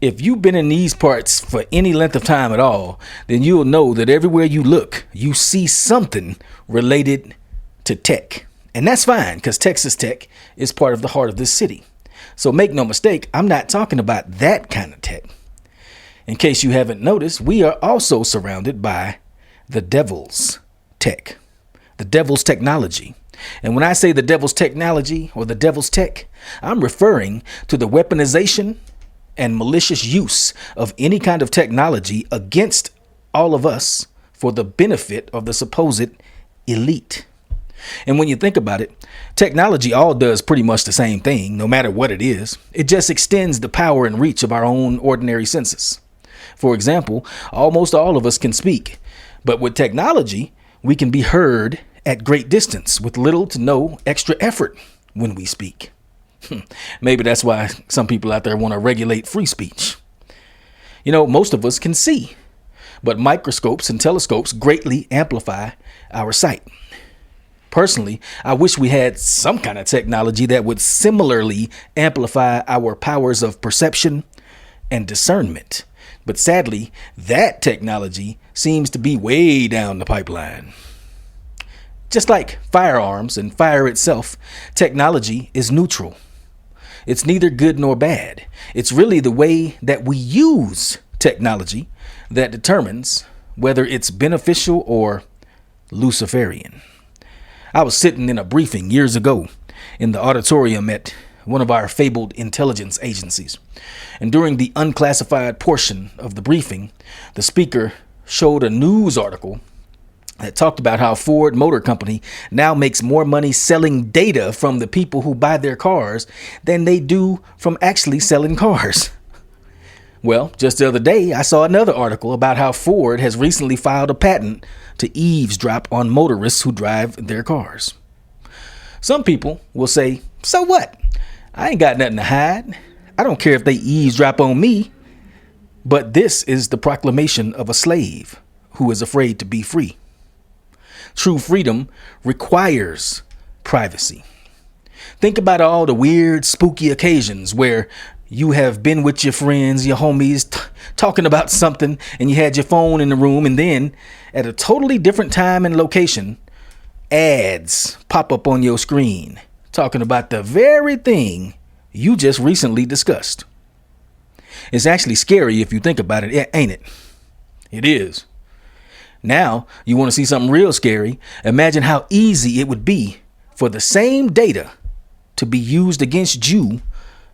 If you've been in these parts for any length of time at all, then you'll know that everywhere you look, you see something related to tech. And that's fine, because Texas Tech is part of the heart of this city. So make no mistake, I'm not talking about that kind of tech. In case you haven't noticed, we are also surrounded by the devil's tech, the devil's technology. And when I say the devil's technology or the devil's tech, I'm referring to the weaponization and malicious use of any kind of technology against all of us for the benefit of the supposed elite. And when you think about it, technology all does pretty much the same thing, no matter what it is. It just extends the power and reach of our own ordinary senses. For example, almost all of us can speak, but with technology, we can be heard at great distance with little to no extra effort when we speak. Maybe that's why some people out there want to regulate free speech. You know, most of us can see, but microscopes and telescopes greatly amplify our sight. Personally, I wish we had some kind of technology that would similarly amplify our powers of perception and discernment. But sadly, that technology seems to be way down the pipeline. Just like firearms and fire itself, technology is neutral. It's neither good nor bad. It's really the way that we use technology that determines whether it's beneficial or Luciferian. I was sitting in a briefing years ago in the auditorium at one of our fabled intelligence agencies. And during the unclassified portion of the briefing, the speaker showed a news article that talked about how Ford Motor Company now makes more money selling data from the people who buy their cars than they do from actually selling cars. Well, just the other day, I saw another article about how Ford has recently filed a patent to eavesdrop on motorists who drive their cars. Some people will say, so what? I ain't got nothing to hide. I don't care if they eavesdrop on me. But this is the proclamation of a slave who is afraid to be free. True freedom requires privacy. Think about all the weird, spooky occasions where you have been with your friends, your homies, talking about something, and you had your phone in the room, and then at a totally different time and location, ads pop up on your screen talking about the very thing you just recently discussed. It's actually scary if you think about it, ain't it? It is. Now, you want to see something real scary? Imagine how easy it would be for the same data to be used against you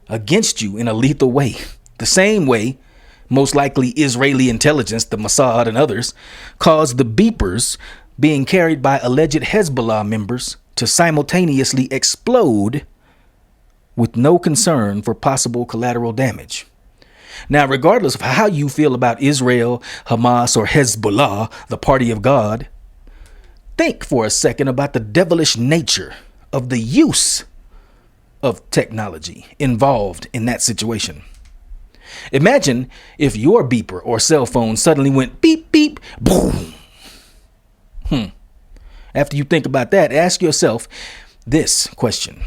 in a lethal way. The same way, most likely Israeli intelligence, the Mossad and others, caused the beepers being carried by alleged Hezbollah members to simultaneously explode with no concern for possible collateral damage. Now, regardless of how you feel about Israel, Hamas, or Hezbollah, the party of God, think for a second about the devilish nature of the use of technology involved in that situation. Imagine if your beeper or cell phone suddenly went beep, beep, boom. After you think about that, ask yourself this question.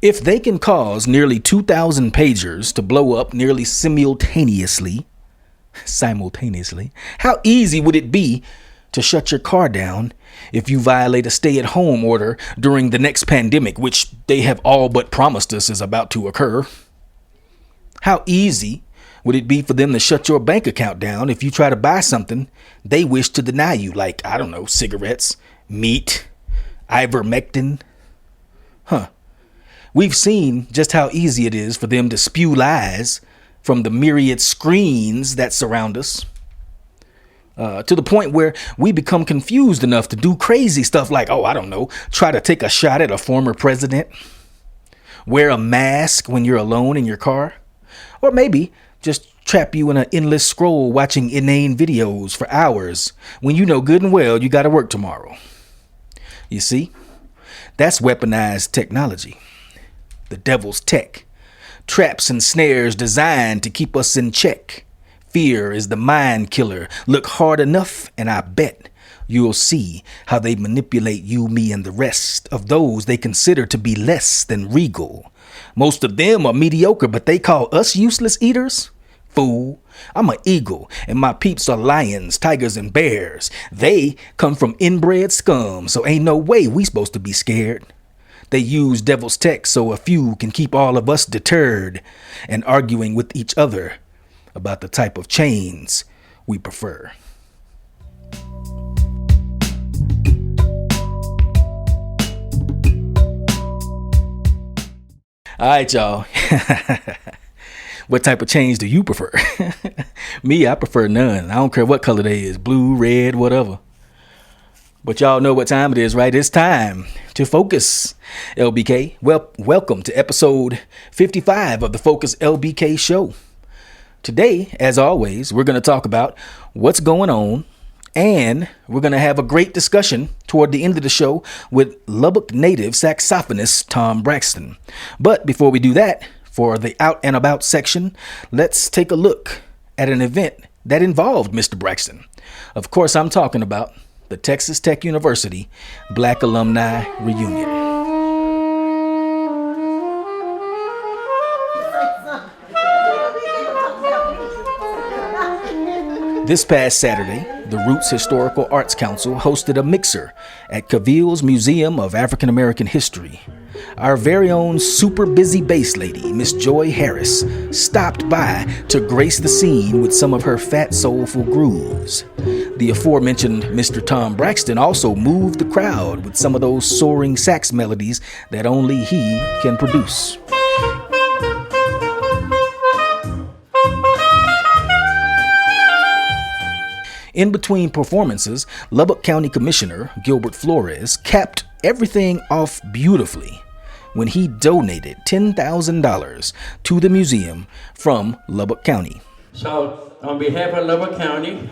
If they can cause nearly 2,000 pagers to blow up nearly simultaneously, how easy would it be to shut your car down if you violate a stay-at-home order during the next pandemic, which they have all but promised us is about to occur? How easy would it be for them to shut your bank account down if you try to buy something they wish to deny you, like, I don't know, cigarettes, meat, ivermectin? We've seen just how easy it is for them to spew lies from the myriad screens that surround us, to the point where we become confused enough to do crazy stuff like, try to take a shot at a former president, wear a mask when you're alone in your car, or maybe just trap you in an endless scroll watching inane videos for hours when you know good and well you got to work tomorrow. You see, that's weaponized technology. The devil's tech. Traps and snares designed to keep us in check. Fear is the mind killer. Look hard enough and I bet you'll see how they manipulate you, me, and the rest of those they consider to be less than regal. Most of them are mediocre, but they call us useless eaters fool. I'm an eagle, and my peeps are lions, tigers, and bears. They come from inbred scum, so ain't no way we supposed to be scared. They use devil's tech so a few can keep all of us deterred and arguing with each other about the type of chains we prefer. All right, y'all. What type of chains do you prefer? Me, I prefer none. I don't care what color they is, blue, red, whatever. But y'all know what time it is, right? It's time to focus, LBK. Well, welcome to episode 55 of the Focus LBK show. Today, as always, we're going to talk about what's going on, and we're going to have a great discussion toward the end of the show with Lubbock native saxophonist Tom Braxton. But before we do that, for the Out and About section, let's take a look at an event that involved Mr. Braxton. Of course, I'm talking about the Texas Tech University Black Alumni Reunion. This past Saturday, the Roots Historical Arts Council hosted a mixer at Cavill's Museum of African American History. Our very own super busy bass lady, Miss Joy Harris, stopped by to grace the scene with some of her fat, soulful grooves. The aforementioned Mr. Tom Braxton also moved the crowd with some of those soaring sax melodies that only he can produce. In between performances, Lubbock County Commissioner Gilbert Flores capped everything off beautifully when he donated $10,000 to the museum from Lubbock County. So, on behalf of Lubbock County,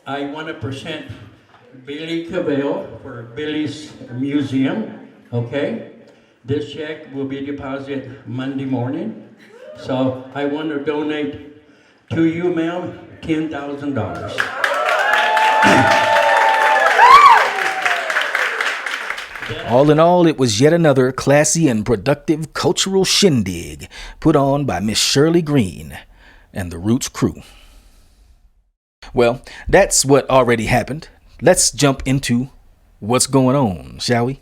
I want to present Billy Cavill for Billy's Museum, okay? This check will be deposited Monday morning. So, I want to donate to you, ma'am, $10,000. All in all, it was yet another classy and productive cultural shindig put on by Miss Shirley Green and the Roots crew. Well, that's what already happened. Let's jump into what's going on, shall we?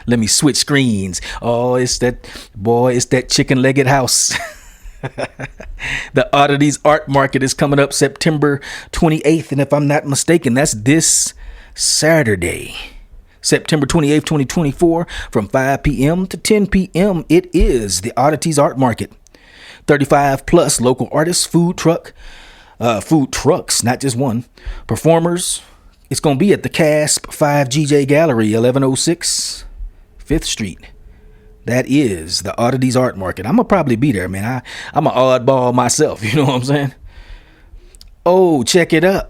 Let me switch screens. Oh, it's that chicken-legged house. The Oddities Art Market is coming up September 28th, and if I'm not mistaken, that's this Saturday. September 28th, 2024, from 5 p.m. to 10 p.m. It is the Oddities Art Market. 35 plus local artists, food trucks, not just one, performers. It's going to be at the CASP 5GJ Gallery, 1106 5th Street. That is the Oddities Art Market. I'm going to probably be there, man. I'm an oddball myself, you know what I'm saying? Oh, check it out.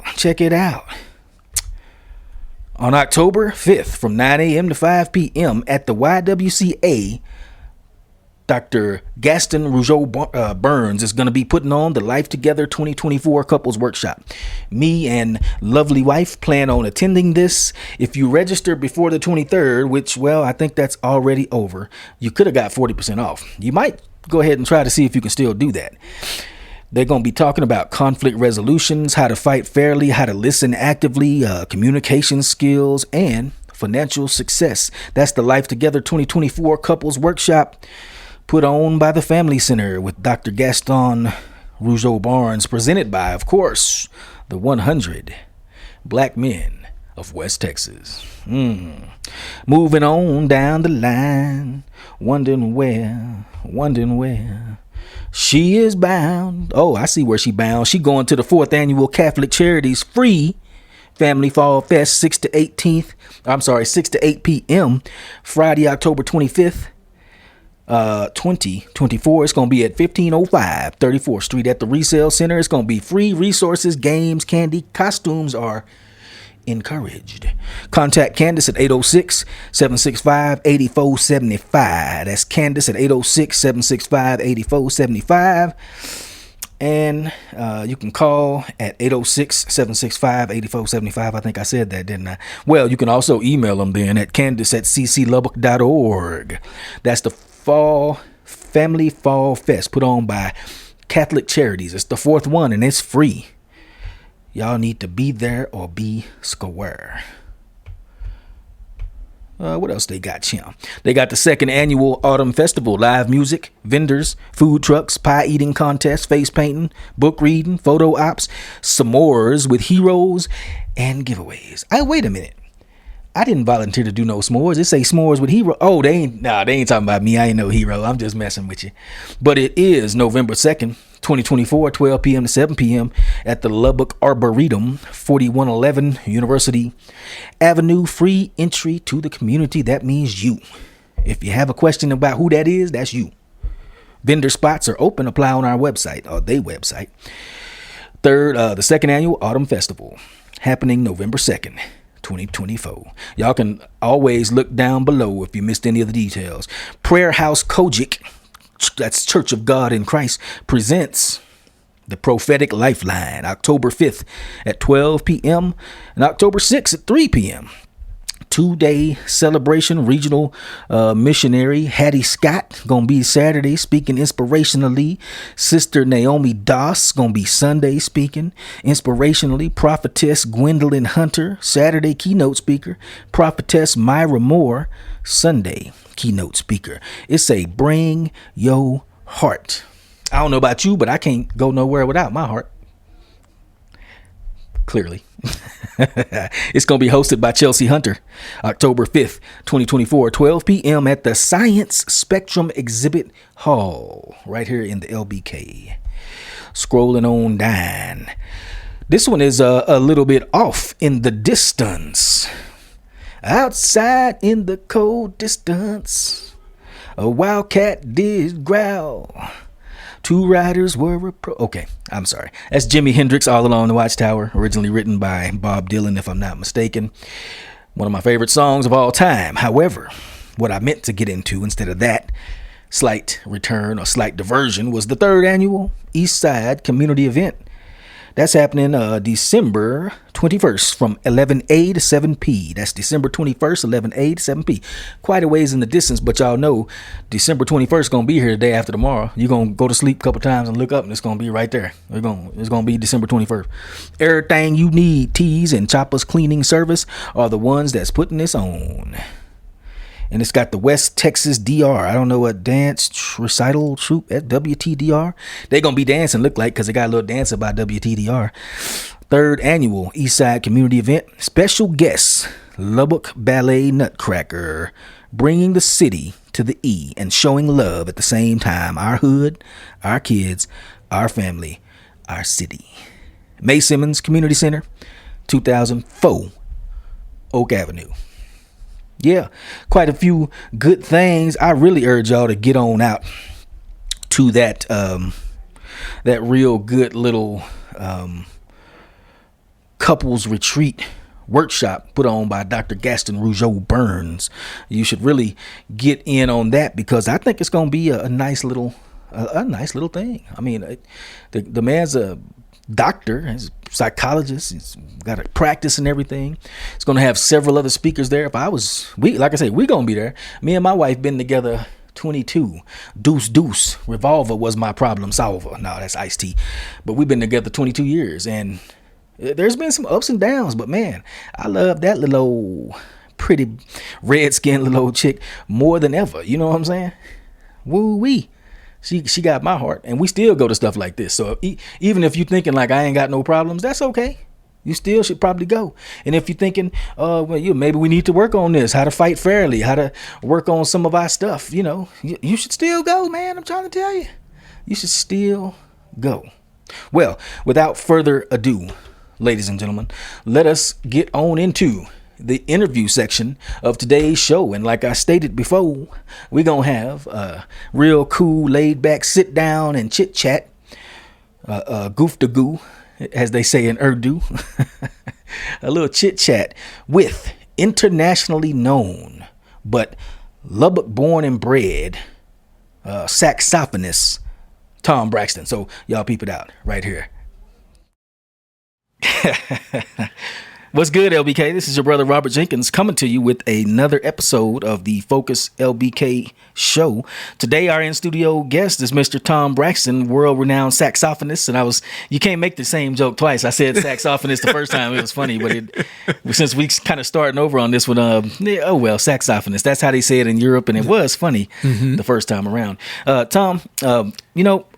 On October 5th from 9 a.m. to 5 p.m. at the YWCA, Dr. Gaston Rougeau Burns is going to be putting on the Life Together 2024 Couples Workshop. Me and lovely wife plan on attending this. If you register before the 23rd, which, well, I think that's already over, you could have got 40% off. You might go ahead and try to see if you can still do that. They're going to be talking about conflict resolutions, how to fight fairly, how to listen actively, communication skills, and financial success. That's the Life Together 2024 Couples Workshop put on by the Family Center with Dr. Gaston Rougeau Barnes, presented by, of course, the 100 Black Men of West Texas. Moving on down the line, wondering where she is bound. Oh, I see where she bound. She going to the 4th Annual Catholic Charities Free Family Fall Fest, 6 to 8 p.m. Friday, October 25th. 2024. It's going to be at 1505 34th Street at the Resale Center. It's going to be free resources, games, candy, costumes are encouraged. Contact Candace at 806-765-8475. That's Candace at 806-765-8475. And you can call at 806-765-8475. I think I said that, didn't I? Well, you can also email them then at candace@cclubbock.org. That's the Family Fall Fest put on by Catholic Charities. It's the fourth one and it's free. Y'all need to be there or be square. What else they got, Chim? They got the second annual Autumn Festival, live music, vendors, food trucks, pie eating contest, face painting, book reading, photo ops, s'mores with heroes, and giveaways. Wait a minute. I didn't volunteer to do no s'mores. It say s'mores with hero. Oh, they ain't talking about me. I ain't no hero. I'm just messing with you. But it is November 2nd, 2024, 12 p.m. to 7 p.m. at the Lubbock Arboretum, 4111 University Avenue. Free entry to the community. That means you. If you have a question about who that is, that's you. Vendor spots are open. Apply on our website, or their website. The second annual Autumn Festival, happening November 2nd. 2024. Y'all can always look down below if you missed any of the details. Prayer House Kojic, that's Church of God in Christ, presents the Prophetic Lifeline, October 5th at 12 p.m. and October 6th at 3 p.m. 2-day celebration. Regional missionary Hattie Scott gonna be Saturday speaking inspirationally. Sister Naomi Doss gonna be Sunday speaking inspirationally. Prophetess Gwendolyn Hunter Saturday keynote speaker. Prophetess Myra Moore Sunday keynote speaker. It's a bring your heart. I don't know about you, but I can't go nowhere without my heart. Clearly. It's going to be hosted by Chelsea Hunter, October 5th, 2024, 12 p.m. at the Science Spectrum Exhibit Hall, right here in the LBK. Scrolling on down. This one is a little bit off in the distance. Outside in the cold distance, a wildcat did growl. Two riders were okay, I'm sorry. That's Jimi Hendrix, All Along the Watchtower, originally written by Bob Dylan, if I'm not mistaken. One of my favorite songs of all time. However, what I meant to get into instead of that slight return or slight diversion was the third annual East Side Community Event. That's happening December 21st from 11A to 7P. That's December 21st, 11A to 7P. Quite a ways in the distance, but y'all know December 21st going to be here the day after tomorrow. You're going to go to sleep a couple times and look up and it's going to be right there. It's going to be December 21st. Everything you need, Tees and Choppers Cleaning Service are the ones that's putting this on. And it's got the West Texas DR. I don't know what dance recital troupe at WTDR. They're going to be dancing, look like, because they got a little dancer by WTDR. Third annual Eastside Community Event. Special guests, Lubbock Ballet Nutcracker, bringing the city to the E and showing love at the same time. Our hood, our kids, our family, our city. May Simmons Community Center, 2004, Oak Avenue. Yeah, quite a few good things. I really urge y'all to get on out to that real good little couples retreat workshop put on by Dr. Gaston Rougeau Burns. You should really get in on that because I think it's going to be a nice little thing. I mean, the man's a doctor, he's a psychologist, he's got a practice and everything. It's going to have several other speakers there. Like I say, we're going to be there. Me and my wife been together 22. Deuce Revolver was my problem solver. No, that's Ice-T. But we've been together 22 years and there's been some ups and downs, but man, I love that little old pretty red-skinned little old chick more than ever. You know what I'm saying? Woo-wee. She got my heart, and we still go to stuff like this. So even if you're thinking like I ain't got no problems, that's okay. You still should probably go. And if you're thinking, maybe we need to work on this, how to fight fairly, how to work on some of our stuff, you should still go, man. I'm trying to tell you. You should still go. Well, without further ado, ladies and gentlemen, let us get on into the interview section of today's show. And like I stated before, we're going to have a real cool, laid back sit down and chit chat, goof to goo, as they say in Urdu, a little chit chat with internationally known, but Lubbock born and bred saxophonist Tom Braxton. So y'all peep it out right here. What's good, LBK? This is your brother Robert Jenkins coming to you with another episode of the Focus LBK show. Today, our in-studio guest is Mr. Tom Braxton, world-renowned saxophonist. And you can't make the same joke twice. I said saxophonist the first time. It was funny, but since we kind of starting over on this one, saxophonist. That's how they say it in Europe, and it was funny the first time around. Tom,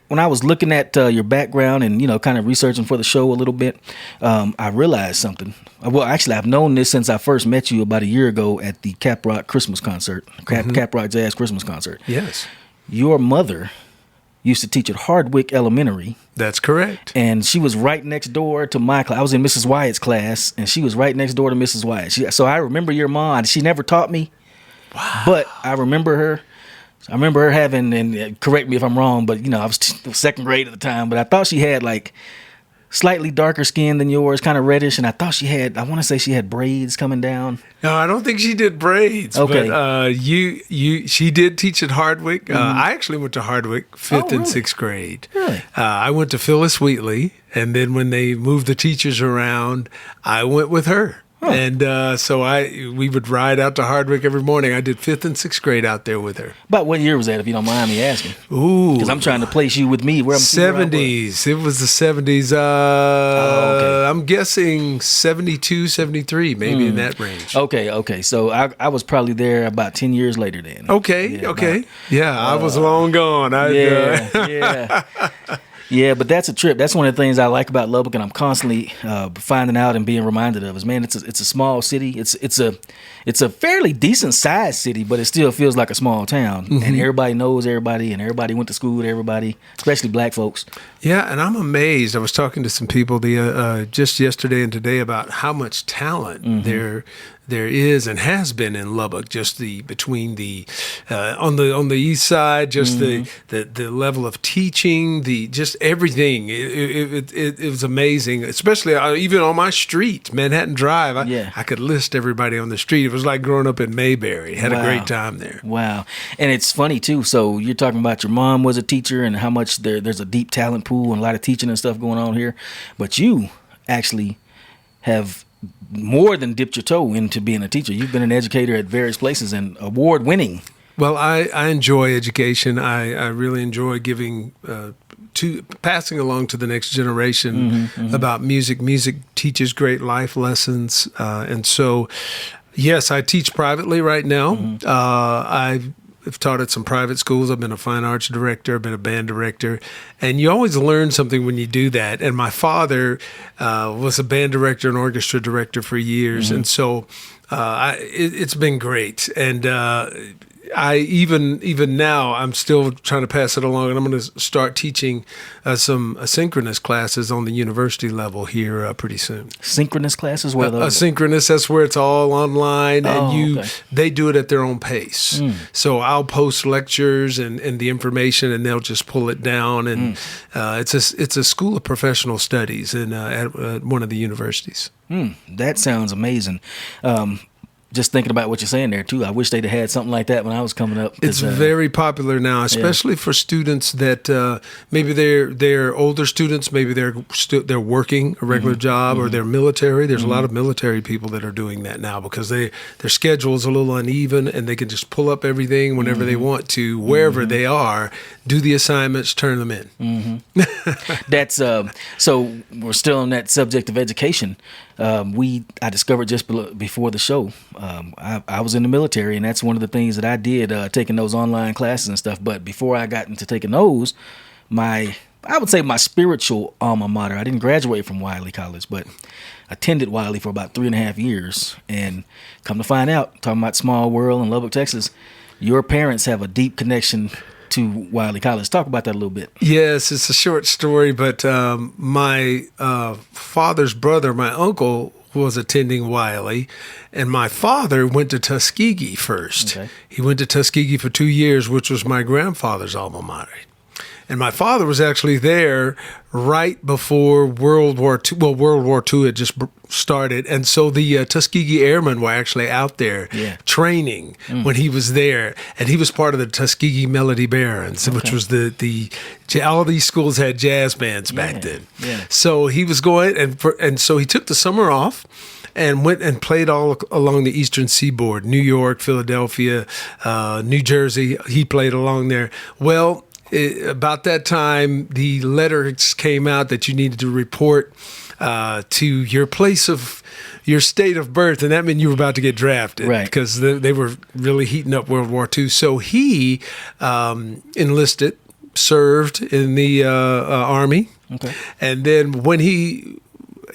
when I was looking at your background and, kind of researching for the show a little bit, I realized something. Well, actually, I've known this since I first met you about a year ago at the Cap Rock Christmas concert, Cap Rock Jazz Christmas concert. Yes. Your mother used to teach at Hardwick Elementary. That's correct. And she was right next door to my class. I was in Mrs. Wyatt's class, and she was right next door to Mrs. Wyatt. So I remember your mom. She never taught me, but I remember her. I remember her having, and correct me if I'm wrong, but I was second grade at the time, but I thought she had like slightly darker skin than yours, kind of reddish, and I thought I want to say she had braids coming down. No, I don't think she did braids. Okay. But she did teach at Hardwick. I actually went to Hardwick 5th and 6th grade. Really? I went to Phyllis Wheatley, and then when they moved the teachers around, I went with her. Huh. And so we would ride out to Hardwick every morning. I did 5th and 6th grade out there with her. About what year was that, if you don't mind me asking? Ooh. Because I'm trying to place you with me. 70s. It was the 70s. Okay. I'm guessing 72, 73, maybe in that range. Okay. So I was probably there about 10 years later then. Okay. I was long gone. Yeah. Yeah, but that's a trip. That's one of the things I like about Lubbock, and I'm constantly finding out and being reminded of. Is man, it's a small city. It's a fairly decent sized city, but it still feels like a small town. And everybody knows everybody, and everybody went to school with everybody, especially black folks. Yeah, and I'm amazed. I was talking to some people just yesterday and today about how much talent there is and has been in Lubbock. Just between on the east side, just the level of teaching, just everything. It was amazing, especially even on my street, Manhattan Drive. I could list everybody on the street. It was like growing up in Mayberry. Had a great time there. Wow, and it's funny too. So you're talking about your mom was a teacher and how much there's a deep talent pool and a lot of teaching and stuff going on here, but you actually have more than dipped your toe into being a teacher. You've been an educator at various places and award-winning. Well, I enjoy education. I really enjoy giving passing along to the next generation about music. Music teaches great life lessons, and so yes, I teach privately right now. I've taught at some private schools. I've been a fine arts director. I've been a band director. And you always learn something when you do that. And my father was a band director and orchestra director for years. And so it's been great. And I even now I'm still trying to pass it along, and I'm going to start teaching some asynchronous classes on the university level here pretty soon. Synchronous classes? What are those? Asynchronous, that's where it's all online, and they do it at their own pace. So I'll post lectures and the information, and they'll just pull it down. And it's a school of professional studies at one of the universities. That sounds amazing. Just thinking about what you're saying there too, I wish they'd have had something like that when I was coming up. It's very popular now, especially for students that maybe they're older students, maybe they're working a regular job or they're military. There's a lot of military people that are doing that now because their schedule is a little uneven and they can just pull up everything whenever they want to, wherever they are, do the assignments, turn them in. That's so we're still on that subject of education. I discovered just before the show, I was in the military, and that's one of the things that I did, taking those online classes and stuff. But before I got into taking those, I would say my spiritual alma mater, I didn't graduate from Wiley College, but attended Wiley for about 3.5 years. And come to find out, talking about small world in Lubbock, Texas, your parents have a deep connection to Wiley College. Talk about that a little bit. Yes, it's a short story, but my father's brother, my uncle, was attending Wiley, and my father went to Tuskegee first. Okay. He went to Tuskegee for 2 years, which was my grandfather's alma mater. And my father was actually there right before World War II. Well, World War II had just started. And so the Tuskegee Airmen were actually out there training when he was there. And he was part of the Tuskegee Melody Barons, which was all of these schools had jazz bands back then. Yeah. So he was going, and so he took the summer off. and went and played all along the Eastern Seaboard, New York, Philadelphia, New Jersey. He played along there. Well, about that time, the letters came out that you needed to report to your state of birth, and that meant you were about to get drafted, right? Because they were really heating up World War II. So he enlisted, served in the Army, okay, and then when he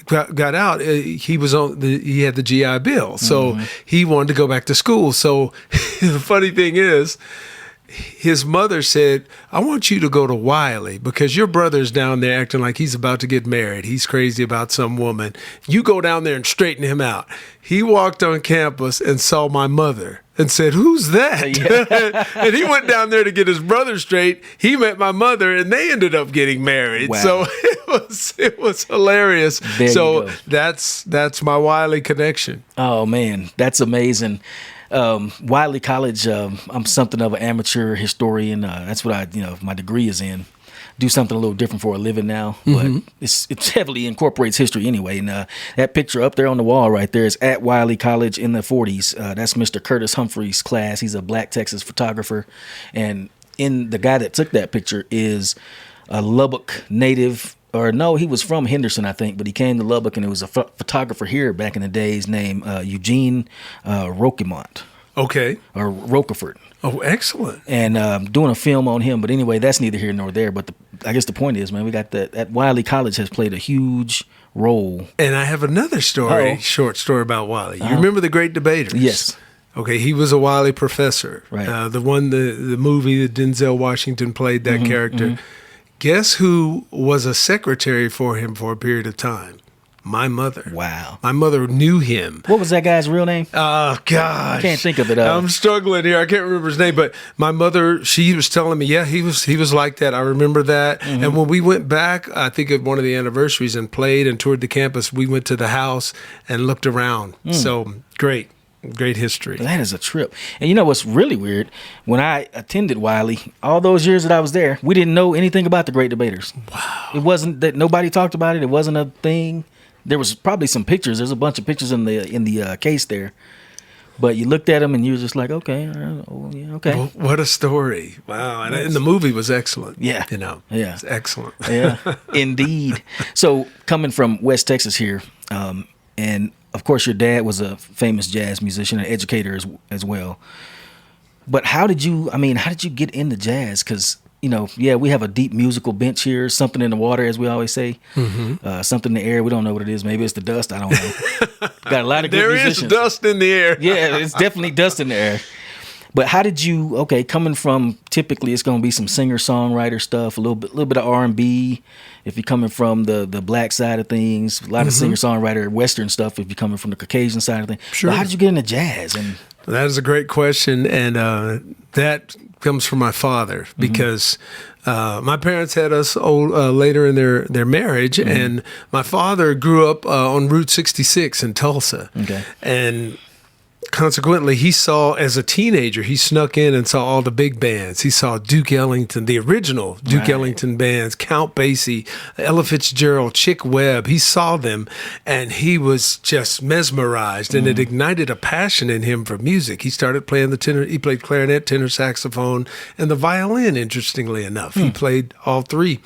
got out, he had the GI Bill, so he wanted to go back to school. So the funny thing is, his mother said, I want you to go to Wiley because your brother's down there acting like he's about to get married. He's crazy about some woman. You go down there and straighten him out. He walked on campus and saw my mother and said, who's that? Yeah. And he went down there to get his brother straight. He met my mother and they ended up getting married. Wow. So it was hilarious. So that's my Wiley connection. Oh, man, that's amazing. Wiley College, I'm something of an amateur historian. That's what my degree is in. Do something a little different for a living now, but it heavily incorporates history anyway. And that picture up there on the wall right there is at Wiley College in the 40s. That's Mr. Curtis Humphrey's class. He's a Black Texas photographer. And the guy that took that picture is a Lubbock native. Or no, he was from Henderson, I think, but he came to Lubbock, and it was a photographer here back in the days named Eugene Roquemont. Okay. Or Roquefort. Oh, excellent. And doing a film on him. But anyway, that's neither here nor there. But I guess the point is, man, we got that Wiley College has played a huge role. And I have another story, short story about Wiley. You remember The Great Debaters? Yes. Okay, he was a Wiley professor. Right. The movie that Denzel Washington played that character. Mm-hmm. Guess who was a secretary for him for a period of time? My mother. Wow. My mother knew him. What was that guy's real name? Oh, gosh. Can't think of it. I'm struggling here. I can't remember his name, but my mother, she was telling me, yeah, he was like that. I remember that. Mm-hmm. And when we went back, I think at one of the anniversaries and played and toured the campus, we went to the house and looked around. So great history. That is a trip. And you know what's really weird? When I attended Wiley, all those years that I was there, we didn't know anything about the Great Debaters. Wow. It wasn't that nobody talked about it. It wasn't a thing. There was probably some pictures. There's a bunch of pictures in the case there. But you looked at them and you were just like, okay, okay. Well, what a story. Wow. And the movie was excellent. Yeah. Yeah. It's excellent. Yeah, indeed. So coming from West Texas here, and of course your dad was a famous jazz musician and educator as well. But how did you get into jazz? Because, we have a deep musical bench here, something in the water, as we always say, something in the air. We don't know what it is. Maybe it's the dust. I don't know. Got a lot of good musicians. There is dust in the air. Yeah, it's definitely dust in the air. But how did you, coming from, typically it's going to be some singer-songwriter stuff, a little bit of R&B, if you're coming from the black side of things, a lot of singer-songwriter, Western stuff if you're coming from the Caucasian side of things. Sure. But how did you get into jazz? That is a great question, and that comes from my father because my parents had us later in their marriage, and my father grew up on Route 66 in Tulsa. Okay. And consequently, he saw, as a teenager, he snuck in and saw all the big bands. He saw Duke Ellington, the original Duke Ellington bands, Count Basie, Ella Fitzgerald, Chick Webb. He saw them, and he was just mesmerized, and it ignited a passion in him for music. He started playing the tenor. He played clarinet, tenor saxophone, and the violin, interestingly enough. He played all three.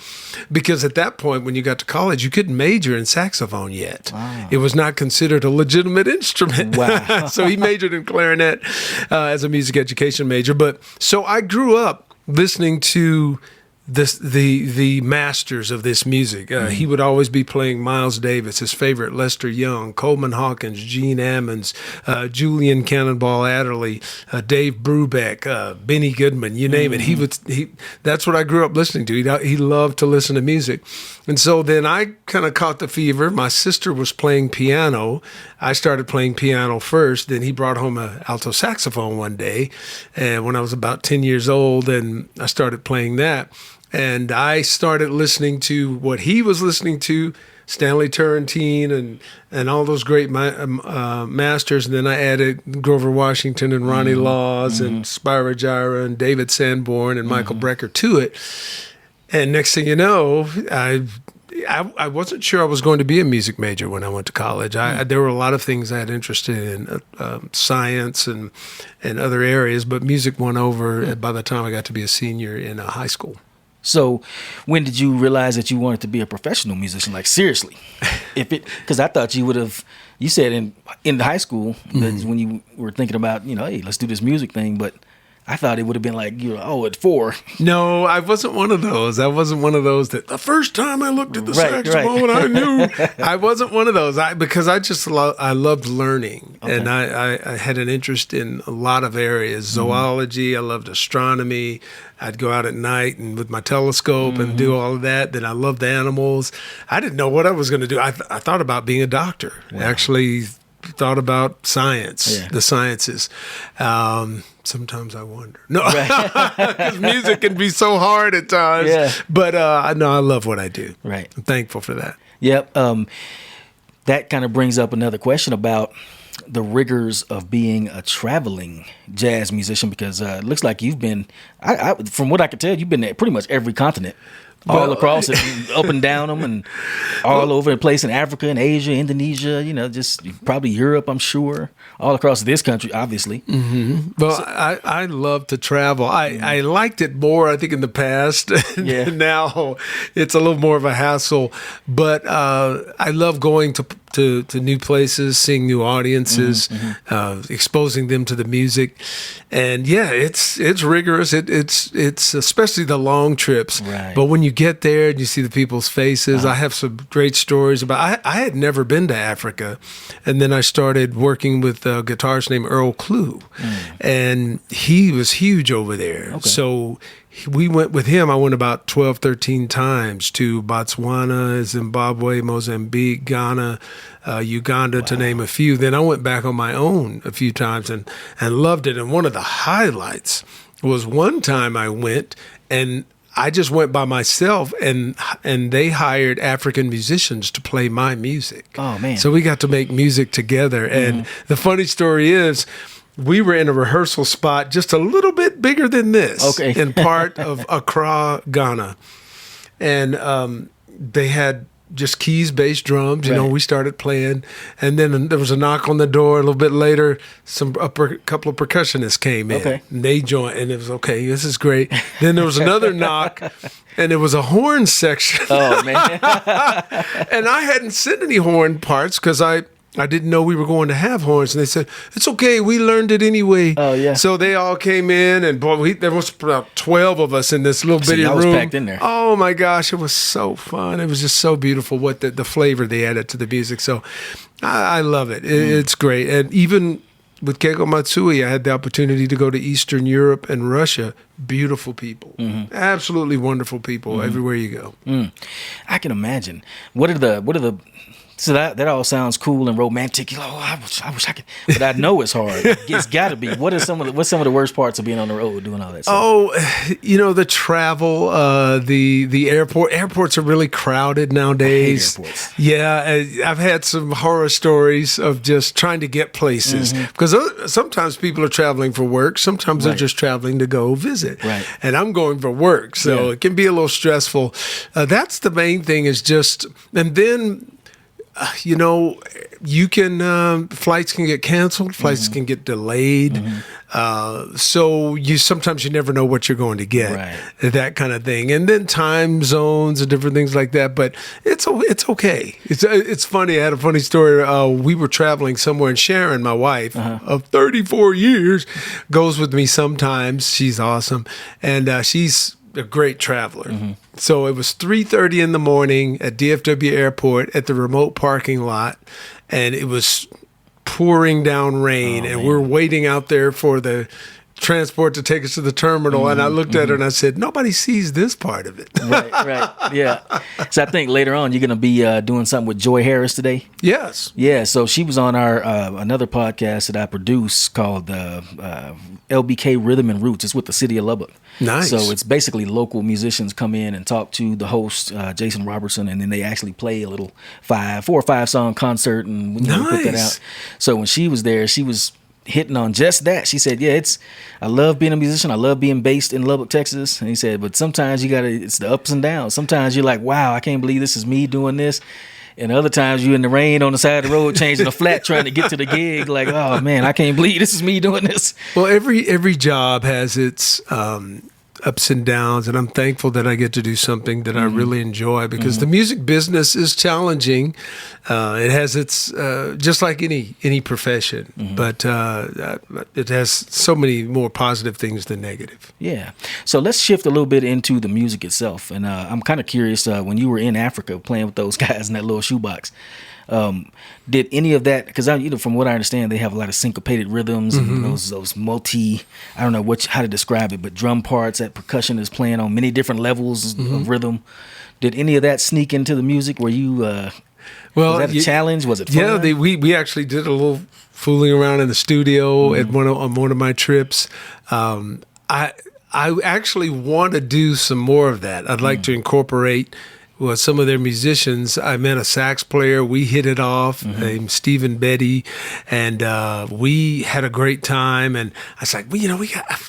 Because at that point, when you got to college, you couldn't major in saxophone yet. Wow. It was not considered a legitimate instrument. Wow. So he majored in clarinet as a music education major. But so I grew up listening to the masters of this music. He would always be playing Miles Davis, his favorite, Lester Young, Coleman Hawkins, Gene Ammons, Julian Cannonball Adderley, Dave Brubeck, Benny Goodman, you name it. That's what I grew up listening to. He loved to listen to music. And so then I kind of caught the fever. My sister was playing piano. I started playing piano first. Then he brought home an alto saxophone one day, and when I was about 10 years old, and I started playing that. And I started listening to what he was listening to, Stanley Turrentine and all those great masters. And then I added Grover Washington and Ronnie Laws and Spyro Gyra and David Sanborn and Michael Brecker to it. And next thing you know, I wasn't sure I was going to be a music major when I went to college. There were a lot of things I had interested in, science and other areas, but music won over by the time I got to be a senior in high school. So, when did you realize that you wanted to be a professional musician? Like, seriously, because I thought you would have. You said in high school that when you were thinking about, hey, let's do this music thing, but I thought it would have been like, at 4. No, I wasn't one of those. I wasn't one of those that the first time I looked at the saxophone, I knew. I wasn't one of those. Because I loved learning, and I had an interest in a lot of areas. Zoology, I loved astronomy. I'd go out at night and with my telescope and do all of that. Then I loved animals. I didn't know what I was going to do. I thought about being a doctor. Wow. Actually thought about science, the sciences. Sometimes I wonder. No, because music can be so hard at times. Yeah. But no, I love what I do. Right. I'm thankful for that. Yep. That kind of brings up another question about the rigors of being a traveling jazz musician, because it looks like you've been, from what I could tell, you've been at pretty much every continent. All across it, up and down them, and all over the place in Africa and Asia, Indonesia, just probably Europe, I'm sure, all across this country, obviously. Mm-hmm. Well, I love to travel. I liked it more, I think, in the past. Yeah. Now it's a little more of a hassle, but I love going to new places, seeing new audiences, exposing them to the music, and it's rigorous. It's especially the long trips. Right. But when you get there and you see the people's faces, I have some great stories about. I had never been to Africa, and then I started working with a guitarist named Earl Klugh, and he was huge over there. Okay. So we went with him. I went about 12, 13 times to Botswana, Zimbabwe, Mozambique, Ghana, Uganda, to name a few. Then I went back on my own a few times and loved it. And one of the highlights was one time I went and I just went by myself, and they hired African musicians to play my music. Oh, man. So we got to make music together. And the funny story is, we were in a rehearsal spot just a little bit bigger than this in part of Accra, Ghana. And they had just keys, bass, drums. We started playing. And then there was a knock on the door. A little bit later, a couple of percussionists came in. Okay. And they joined, and it was, this is great. Then there was another knock, and it was a horn section. Oh, man. And I hadn't sent any horn parts because I didn't know we were going to have horns, and they said, it's okay, we learned it anyway. Oh, yeah. So they all came in, and boy, there was about 12 of us in this little bitty room. I was packed in there. Oh, my gosh, it was so fun. It was just so beautiful what the flavor they added to the music. So I love it. It's great. And even with Keiko Matsui, I had the opportunity to go to Eastern Europe and Russia. Beautiful people. Absolutely wonderful people everywhere you go. I can imagine. What are the So that all sounds cool and romantic. I wish I could, but I know it's hard. It's got to be. What's some of the worst parts of being on the road doing all that stuff? Oh, the travel, the airport. Airports are really crowded nowadays. I hate airports. Yeah, I've had some horror stories of just trying to get places because sometimes people are traveling for work. Sometimes they're just traveling to go visit. Right. And I'm going for work, so it can be a little stressful. That's the main thing. Is just, and then. You can flights can get canceled, flights can get delayed, so sometimes you never know what you're going to get, that kind of thing. And then time zones and different things like that. But it's okay. It's funny. I had a funny story. We were traveling somewhere, and Sharon, my wife of 34 years, goes with me sometimes. She's awesome, and she's a great traveler. So it was 3:30 in the morning at DFW Airport at the remote parking lot, and it was pouring down rain, and we're waiting out there for the transport to take us to the terminal. And I looked at her and I said, nobody sees this part of it. Right. Yeah. So I think later on you're going to be doing something with Joy Harris today. Yes. Yeah. So she was on our another podcast that I produce called LBK Rhythm and Roots. It's with the city of Lubbock. Nice. So it's basically local musicians come in and talk to the host, Jason Robertson, and then they actually play a little 4 or 5 song concert, and we put that out. So when she was there, she hitting on just that. She said, yeah, I love being a musician. I love being based in Lubbock, Texas. And he said, but sometimes it's the ups and downs. Sometimes you're like, wow, I can't believe this is me doing this. And other times you're in the rain on the side of the road, changing a flat, trying to get to the gig. Like, oh man, I can't believe this is me doing this. Well, every job has its ups and downs, and I'm thankful that I get to do something that I really enjoy, because the music business is challenging. It has its just like any profession, but it has so many more positive things than negative. Yeah. So let's shift a little bit into the music itself. And I'm kind of curious, when you were in Africa playing with those guys in that little shoebox, did any of that, because from what I understand, they have a lot of syncopated rhythms and those multi, I don't know how to describe it, but drum parts that percussion is playing on many different levels of rhythm. Did any of that sneak into the music? Were you, was that a challenge? Was it fun? Yeah, we actually did a little fooling around in the studio on one of my trips. I actually want to do some more of that. I'd like to incorporate some of their musicians. I met a sax player. We hit it off, named Stephen Betty, and we had a great time. And I was like,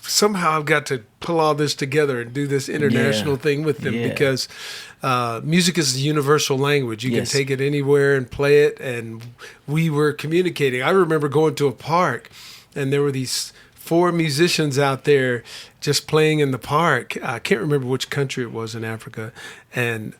somehow I've got to pull all this together and do this international thing with them, because music is a universal language. You can take it anywhere and play it. And we were communicating. I remember going to a park, and there were these 4 musicians out there just playing in the park. I can't remember which country it was in Africa, and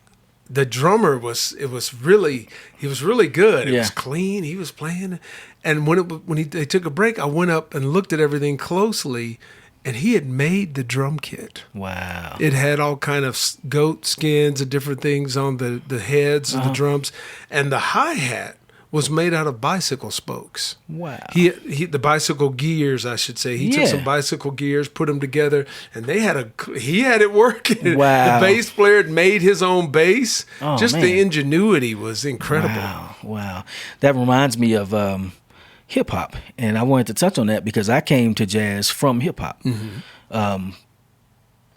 the drummer was really good. It was clean. He was playing, and they took a break, I went up and looked at everything closely, and he had made the drum kit. Wow! It had all kind of goat skins and different things on the heads of the drums, and the hi-hat was made out of bicycle spokes. Wow. The bicycle gears, I should say. He took some bicycle gears, put them together, and he had it working. Wow. The bass player had made his own bass. Oh, Just man. the ingenuity was incredible. Wow. That reminds me of hip hop, and I wanted to touch on that because I came to jazz from hip hop.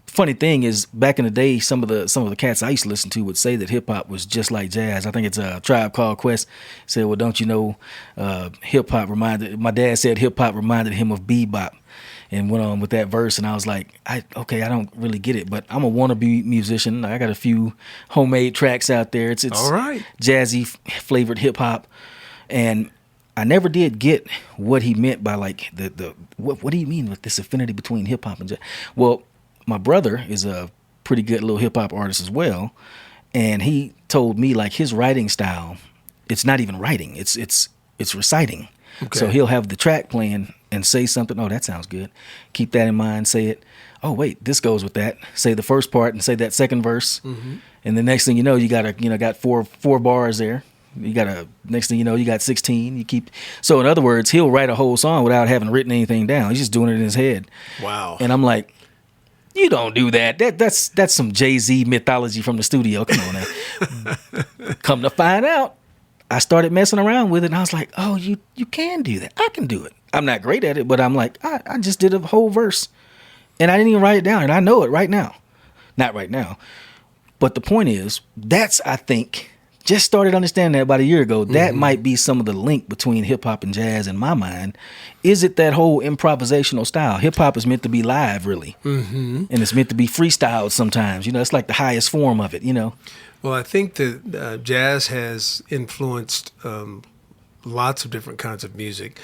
Funny thing is, back in the day, some of the cats I used to listen to would say that hip hop was just like jazz. I think it's a Tribe Called Quest said, "Well, don't you know, hip hop my dad said hip hop reminded him of bebop," and went on with that verse. And I was like, I don't really get it, but I'm a wannabe musician. I got a few homemade tracks out there. It's all right, jazzy flavored hip hop, and I never did get what he meant by like what do you mean with this affinity between hip hop and jazz? Well, my brother is a pretty good little hip hop artist as well, and he told me like his writing style, it's not even writing, it's reciting. Okay. So he'll have the track playing and say something. Oh, that sounds good. Keep that in mind. Say it. Oh, wait, this goes with that. Say the first part and say that second verse, and the next thing you know, you got four bars there. Next thing you know, you got 16. So in other words, he'll write a whole song without having written anything down. He's just doing it in his head. Wow. And I'm like, you don't do that. That's some Jay-Z mythology from the studio. Come on now. Come to find out, I started messing around with it, and I was like, oh, you can do that. I can do it. I'm not great at it, but I'm like, I just did a whole verse, and I didn't even write it down, and I know it right now. Not right now. But the point is, I think, just started understanding that about a year ago. That might be some of the link between hip hop and jazz in my mind. Is it that whole improvisational style? Hip hop is meant to be live, really, and it's meant to be freestyled sometimes. It's like the highest form of it. Well, I think that jazz has influenced lots of different kinds of music.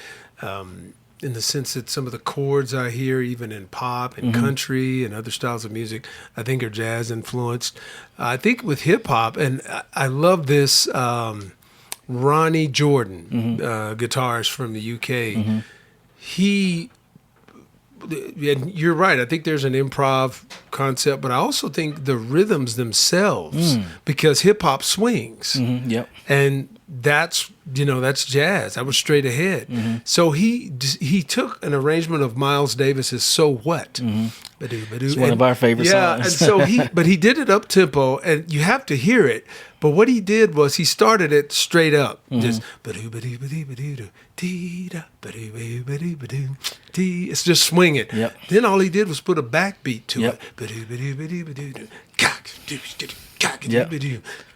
In the sense that some of the chords I hear, even in pop and country and other styles of music, I think are jazz influenced. I think with hip hop, and I love this Ronnie Jordan, guitarist from the UK. And you're right. I think there's an improv concept, but I also think the rhythms themselves, because hip hop swings, and that's jazz. That was straight ahead. So he took an arrangement of Miles Davis's "So What." It's one of our favorite songs. And so he did it up tempo, and you have to hear it. But what he did was he started it straight up, just it's just swinging. Yep. Then all he did was put a backbeat to it.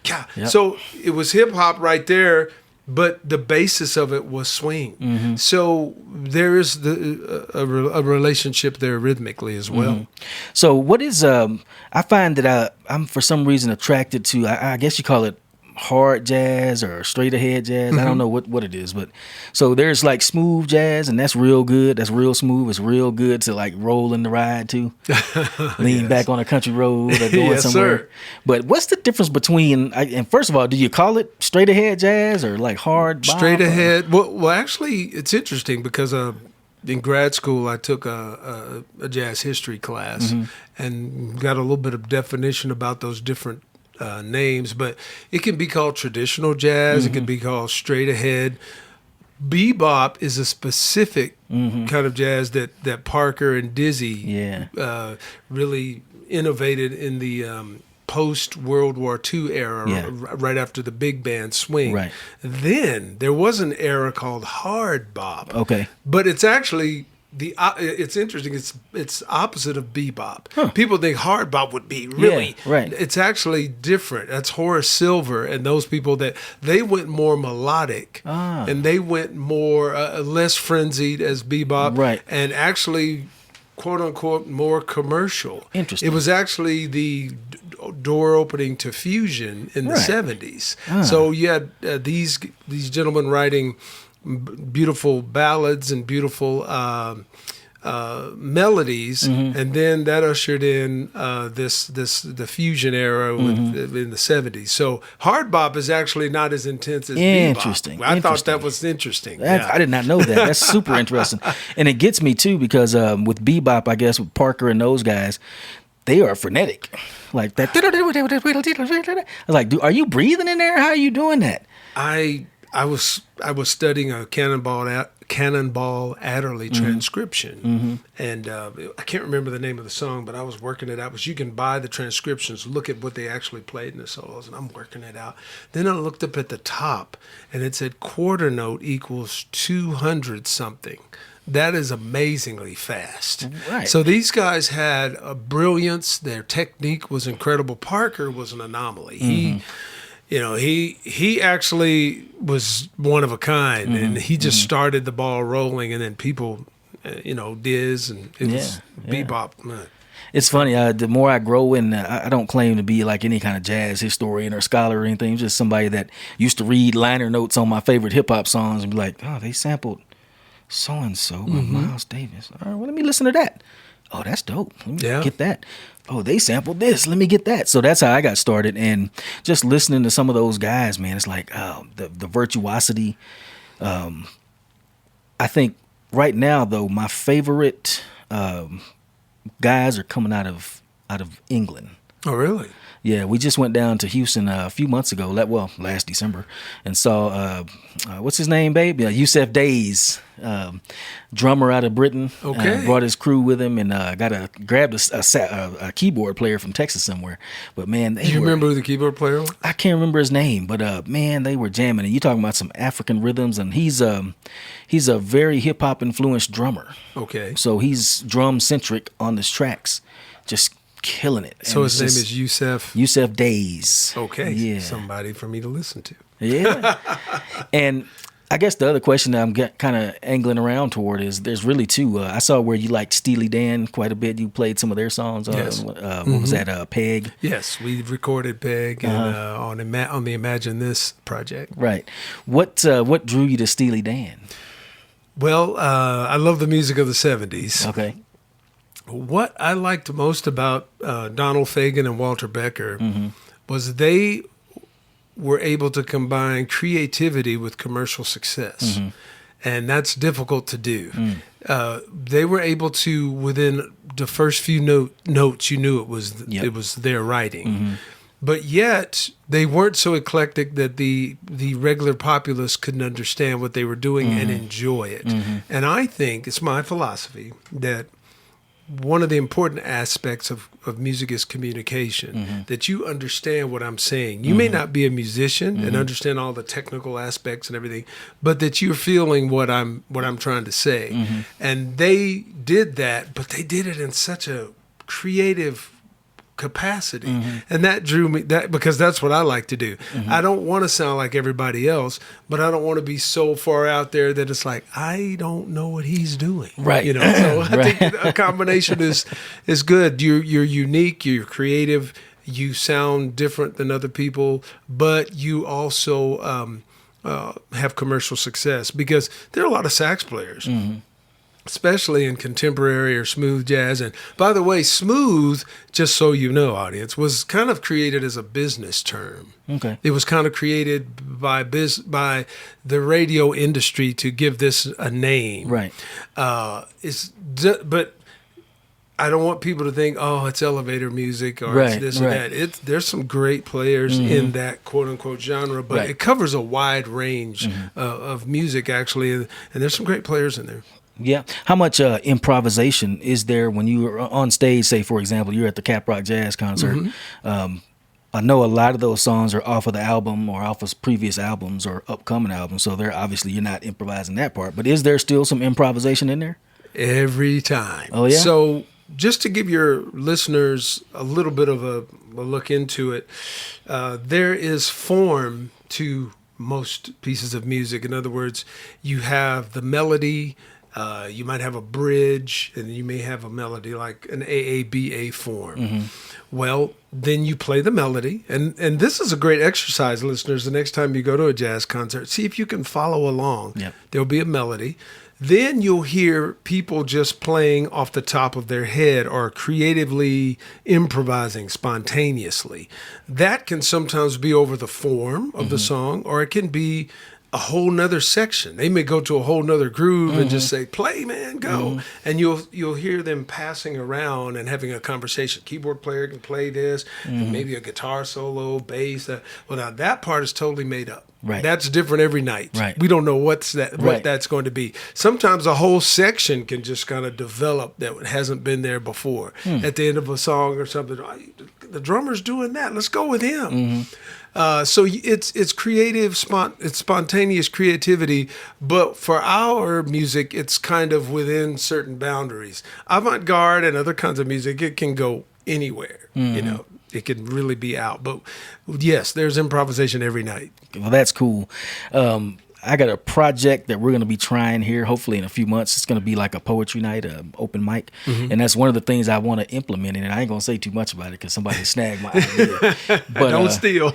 Yep. So it was hip hop right there. but the basis of it was swing. Mm-hmm. So there is a relationship there rhythmically as well. Mm-hmm. So what is I find that I'm for some reason attracted to I guess you call it hard jazz or straight ahead jazz. I don't know what it is, but so there's like smooth jazz, and that's real good. That's real smooth. It's real good to like roll in the ride to, lean back on a country road or going Yes, somewhere. sir. But what's the difference between? And first of all, do you call it straight ahead jazz or like hard bop Straight or- ahead. Well, actually, it's interesting because in grad school, I took a jazz history class and got a little bit of definition about those different names. But it can be called traditional jazz. It can be called straight ahead. Bebop is a specific kind of jazz that Parker and Dizzy really innovated in the post World War II era, right after the big band swing. Right. Then there was an era called hard bop. Okay. But it's actually it's interesting. It's opposite of bebop. People think hard bop would be really right. It's actually different. That's Horace Silver and those people that they went more melodic and they went more less frenzied as bebop, Right. and actually quote unquote more commercial. Interesting. It was actually the door opening to fusion in the Right. 70s. So you had these gentlemen writing beautiful ballads and beautiful melodies, and then that ushered in the fusion era in the 70s. So hard bop is actually not as intense as Interesting. bebop. I thought that was interesting. I did not know that. That's super interesting, and it gets me too because with bebop, I guess with Parker and those guys, they are frenetic, like that. I was like, are you breathing in there? How are you doing that? I was studying a Cannonball Adderley transcription, and I can't remember the name of the song, but I was working it out. You can buy the transcriptions, look at what they actually played in the solos, and I'm working it out. Then I looked up at the top, and it said quarter note equals 200 something. That is amazingly fast. Right. So these guys had a brilliance. Their technique was incredible. Parker was an anomaly. He actually was one of a kind, and he just started the ball rolling, and then people, Diz, and it was bebop. It's funny. The more I grow, and I don't claim to be like any kind of jazz historian or scholar or anything. Just somebody that used to read liner notes on my favorite hip hop songs and be like, "Oh, they sampled so and so by Miles Davis. All right, well, let me listen to that. Oh, that's dope. Let me get that. Oh, they sampled this. Let me get that." So that's how I got started. And just listening to some of those guys, man, it's like the virtuosity. I think right now, though, my favorite guys are coming out of England. Oh, really? Yeah, we just went down to Houston a few months ago, last December, and saw, what's his name, babe? Yeah, Yusef Days, drummer out of Britain. Okay. Brought his crew with him and grabbed a keyboard player from Texas somewhere. But, man, Do you remember who the keyboard player was? I can't remember his name, but, man, they were jamming. And you talking about some African rhythms, and he's a very hip-hop influenced drummer. Okay. So he's drum-centric on his tracks, just killing it. So And his name is Yusef Days. Okay. Yeah. Somebody for me to listen to. Yeah. And I guess the other question that I'm kind of angling around toward is there's really two. I saw where you liked Steely Dan quite a bit. You played some of their songs. Yes. What was that? Peg? Yes, we recorded Peg and, on the Imagine This project. Right. What drew you to Steely Dan? Well, I love the music of the 70s. Okay. What I liked most about Donald Fagen and Walter Becker was they were able to combine creativity with commercial success. And that's difficult to do. They were able to, within the first few notes, you knew it was their writing. But yet, they weren't so eclectic that the regular populace couldn't understand what they were doing and enjoy it. And I think, it's my philosophy, that one of the important aspects of music is communication, that you understand what I'm saying. You may not be a musician and understand all the technical aspects and everything, but that you're feeling what I'm trying to say. And they did that, but they did it in such a creative, capacity. And that drew me, that because that's what I like to do. I don't want to sound like everybody else, but I don't want to be so far out there that it's like, I don't know what he's doing. Right. You know, so I think a combination is good. You're unique, you're creative, you sound different than other people, but you also have commercial success, because there are a lot of sax players. Especially in contemporary or smooth jazz. And by the way, smooth, just so you know, audience, was kind of created as a business term. Okay. It was kind of created by the radio industry to give this a name. Right. But I don't want people to think, oh, it's elevator music or it's this or that. There's some great players in that quote unquote genre, but it covers a wide range of music actually, and there's some great players in there. Yeah. How much improvisation is there when you are on stage? Say, for example, you're at the Cap Rock Jazz concert. I know a lot of those songs are off of the album or off of previous albums or upcoming albums, so they're obviously you're not improvising that part. But is there still some improvisation in there? Every time. Oh, yeah? So just to give your listeners a little bit of a look into it, there is form to most pieces of music. In other words, you have the melody. You might have a bridge, and you may have a melody like an AABA form. Well, then you play the melody, and this is a great exercise, listeners. The next time you go to a jazz concert, see if you can follow along. Yep. There'll be a melody. Then you'll hear people just playing off the top of their head or creatively improvising spontaneously. That can sometimes be over the form of the song, or it can be a whole nother section. They may go to a whole nother groove and just say, play, man, go. And you'll hear them passing around and having a conversation. Keyboard player can play this, and maybe a guitar solo, bass. Well, now that part is totally made up. Right. That's different every night. Right. We don't know what that's going to be. Sometimes a whole section can just kind of develop that hasn't been there before. At the end of a song or something, oh, the drummer's doing that. Let's go with him. So it's creative, it's spontaneous creativity, but for our music, it's kind of within certain boundaries. Avant-garde and other kinds of music, it can go anywhere, you know. It can really be out. But yes, there's improvisation every night. Well, that's cool. I got a project that we're going to be trying here, hopefully in a few months. It's going to be like a poetry night, open mic. And that's one of the things I want to implement. And I ain't going to say too much about it because somebody snagged my idea. But, don't steal.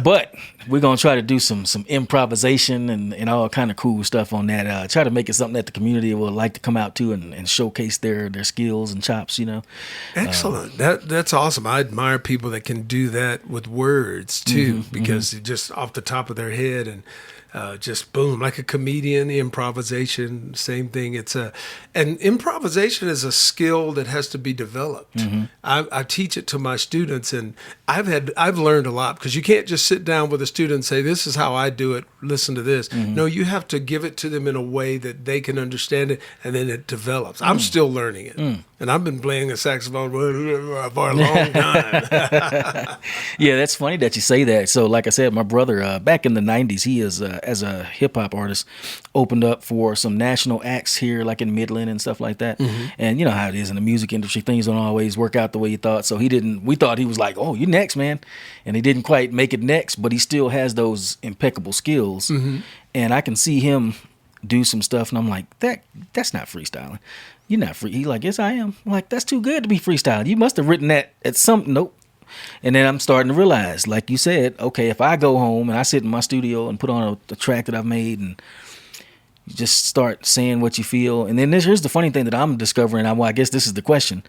But we're going to try to do some improvisation and all kind of cool stuff on that. Try to make it something that the community will like to come out to and showcase their skills and chops, you know. Excellent. That's awesome. I admire people that can do that with words too, because just off the top of their head and just boom, like a comedian. Improvisation, same thing. And improvisation is a skill that has to be developed. I teach it to my students, and I've learned a lot, because you can't just sit down with a student and say, this is how I do it, listen to this. No, you have to give it to them in a way that they can understand it, and then it develops. I'm still learning it, and I've been playing the saxophone for a long time. Yeah, that's funny that you say that. So like I said, my brother, back in the 90s, he is as a hip-hop artist, opened up for some national acts here, like in Midland and stuff like that. And you know how it is in the music industry, things don't always work out the way you thought. So we thought he was like, oh, you next, man. And he didn't quite make it next, but he still has those impeccable skills. And I can see him do some stuff, and I'm like, that's not freestyling. You're not free. He's like, yes, I am. I'm like, that's too good to be freestyling. You must have written that at some, nope. And then I'm starting to realize, like you said, okay, if I go home and I sit in my studio and put on a track that I've made and you just start saying what you feel. And then here's the funny thing that I'm discovering. I guess this is the question.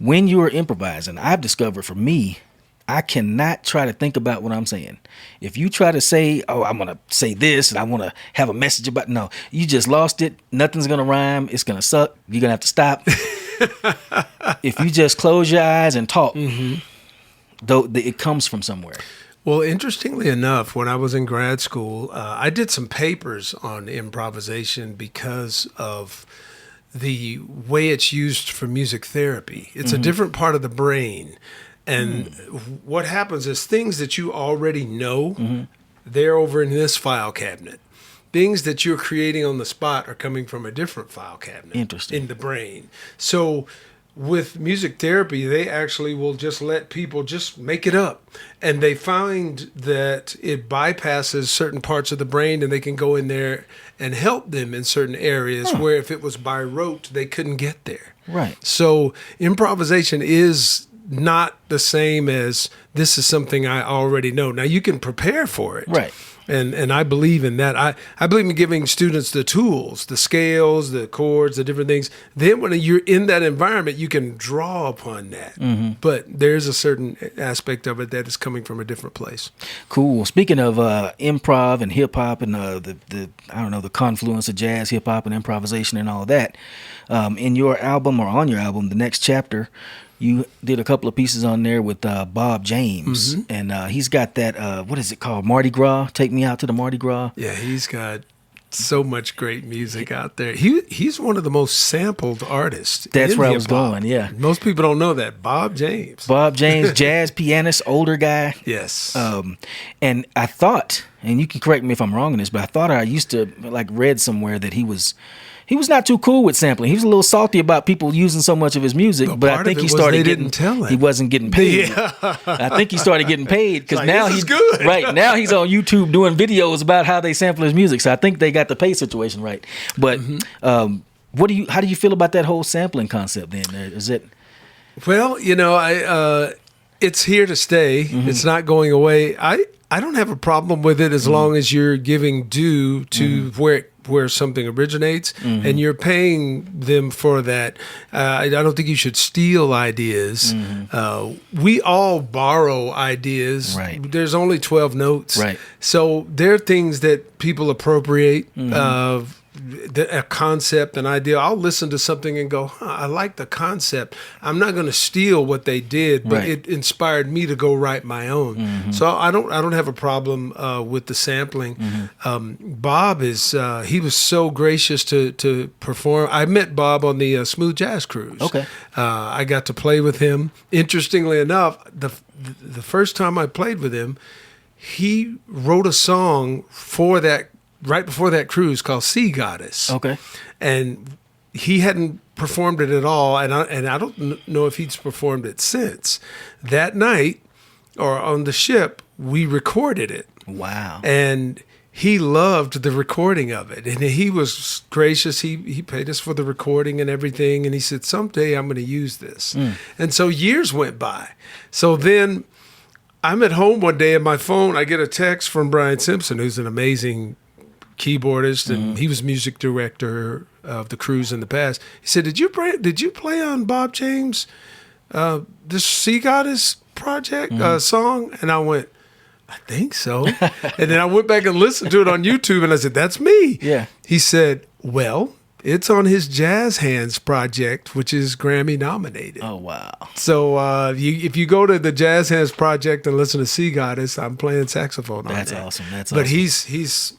When you are improvising, I've discovered for me, I cannot try to think about what I'm saying. If you try to say, oh, I'm going to say this and I want to have a message about, no, you just lost it. Nothing's going to rhyme. It's going to suck. You're going to have to stop. If you just close your eyes and talk, though it comes from somewhere. Well, interestingly enough, when I was in grad school, I did some papers on improvisation because of the way it's used for music therapy. It's a different part of the brain. And what happens is things that you already know, they're over in this file cabinet. Things that you're creating on the spot are coming from a different file cabinet. Interesting. In the brain. So with music therapy, they actually will just let people just make it up. And they find that it bypasses certain parts of the brain, and they can go in there and help them in certain areas where if it was by rote, they couldn't get there. Right. So improvisation is not the same as this is something I already know. Now you can prepare for it. Right. And I believe in that. I believe in giving students the tools, the scales, the chords, the different things. Then when you're in that environment, you can draw upon that. But there's a certain aspect of it that is coming from a different place. Cool. Speaking of improv and hip hop and the I don't know, the confluence of jazz, hip hop, and improvisation and all that, in your album or on your album, The Next Chapter, you did a couple of pieces on there with Bob James, and he's got that, what is it called, Mardi Gras, Take Me Out to the Mardi Gras? Yeah, he's got so much great music out there. He's one of the most sampled artists. That's where I was hip-hop. going, yeah. Most people don't know that. Bob James, jazz pianist, older guy. Yes. And I thought, and you can correct me if I'm wrong in this, but I thought I used to read somewhere that he was not too cool with sampling. He was a little salty about people using so much of his music, but I think he started didn't tell him. He wasn't getting paid. Yeah. I think he started getting paid because now he's good. Right now he's on YouTube doing videos about how they sample his music. So I think they got the pay situation right. But how do you feel about that whole sampling concept? Then is it? Well, it's here to stay. It's not going away. I don't have a problem with it as long as you're giving due to where something originates and you're paying them for that. I don't think you should steal ideas. We all borrow ideas. Right. There's only 12 notes. Right. So there are things that people appropriate, a concept, an idea. I'll listen to something and go, I like the concept. I'm not going to steal what they did, but Right. it inspired me to go write my own. So I don't have a problem with the sampling. Bob he was so gracious to perform. I met Bob on the Smooth Jazz Cruise. Okay. I got to play with him. Interestingly enough, the first time I played with him, he wrote a song for that right before that cruise called Sea Goddess. Okay. And he hadn't performed it at all, and I don't know if he's performed it since. That night, or on the ship, we recorded it. Wow. And he loved the recording of it. And he was gracious. He paid us for the recording and everything. And he said, someday I'm going to use this. And so years went by. So then I'm at home one day, and my phone, I get a text from Brian Simpson, who's an amazing keyboardist, and he was music director of the cruise in the past. He said, did you play on Bob James this Sea Goddess project song? And I went, I think so. And then I went back and listened to it on YouTube, and I said, that's me. Yeah. He said, well, it's on his Jazz Hands project, which is Grammy nominated. Oh, wow. So if you go to the Jazz Hands project and listen to Sea Goddess, I'm playing saxophone on That's there. awesome. That's But awesome. he's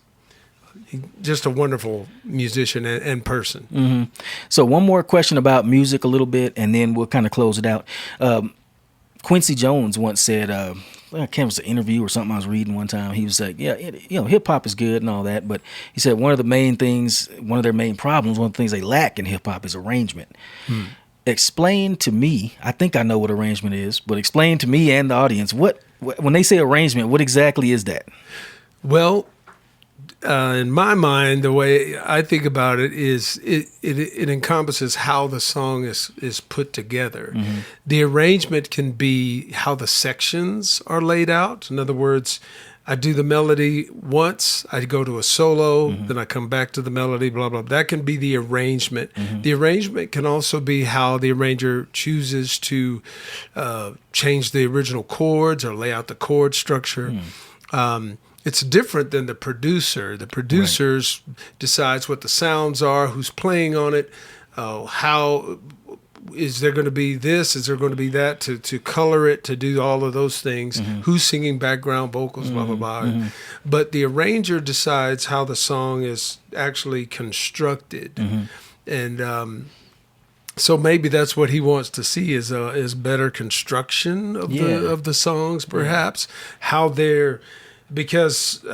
just a wonderful musician and person. So one more question about music a little bit, and then we'll kind of close it out. Quincy Jones once said, I can't remember, it was an interview or something I was reading one time. He was like, hip hop is good and all that, but he said one of their main problems, one of the things they lack in hip hop is arrangement. Explain to me, I think I know what arrangement is, but explain to me and the audience, when they say arrangement, what exactly is that? Well, in my mind, the way I think about it is it encompasses how the song is put together. The arrangement can be how the sections are laid out. In other words, I do the melody once, I go to a solo, then I come back to the melody, blah, blah. That can be the arrangement. The arrangement can also be how the arranger chooses to change the original chords or lay out the chord structure. It's different than the producer. The producer decides what the sounds are, who's playing on it, how is there going to be this, is there going to be that, to color it, to do all of those things, who's singing background vocals, blah, blah, blah. But the arranger decides how the song is actually constructed. And so maybe that's what he wants to see is better construction of the songs, perhaps, how they're... Because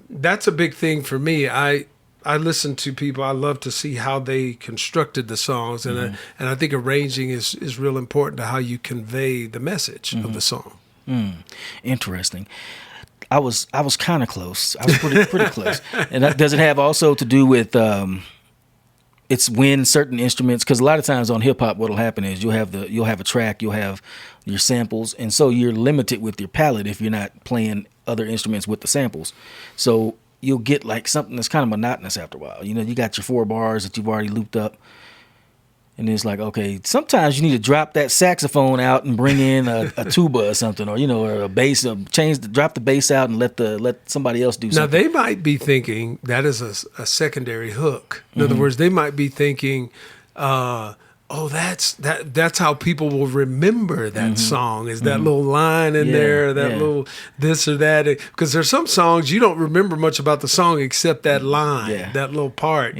that's a big thing for me. I I listen to people. I love to see how they constructed the songs, and I think arranging is real important to how you convey the message of the song. Interesting. I was kind of close. I was pretty close. And does it have also to do with it's when certain instruments? Because a lot of times on hip hop, what'll happen is you'll have a track, you'll have your samples, and so you're limited with your palette if you're not playing other instruments with the samples. So you'll get like something that's kind of monotonous after a while. You know, you got your 4 bars that you've already looped up. And it's like, okay, sometimes you need to drop that saxophone out and bring in a tuba or something, or or a bass, drop the bass out and let somebody else do something. Now they might be thinking that is a secondary hook. In other words, they might be thinking, that's how people will remember that song, is that little line in there, that little this or that. Because there's some songs you don't remember much about the song except that line, that little part.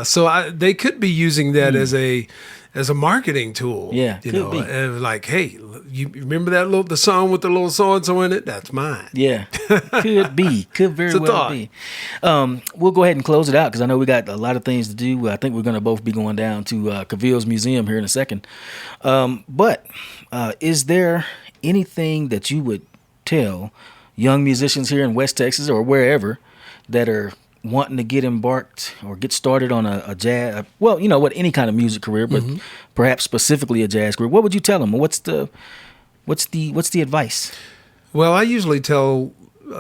So they could be using that as a marketing tool. Yeah, could be. Like, hey, you remember the song with the little so-and-so in it? That's mine. Yeah, could very well be. We'll go ahead and close it out because I know we got a lot of things to do. I think we're going to both be going down to Cavil's Museum here in a second. But is there anything that you would tell young musicians here in West Texas or wherever that are wanting to get embarked or get started on a jazz, any kind of music career, but perhaps specifically a jazz career? What would you tell them? What's the advice? Well, I usually tell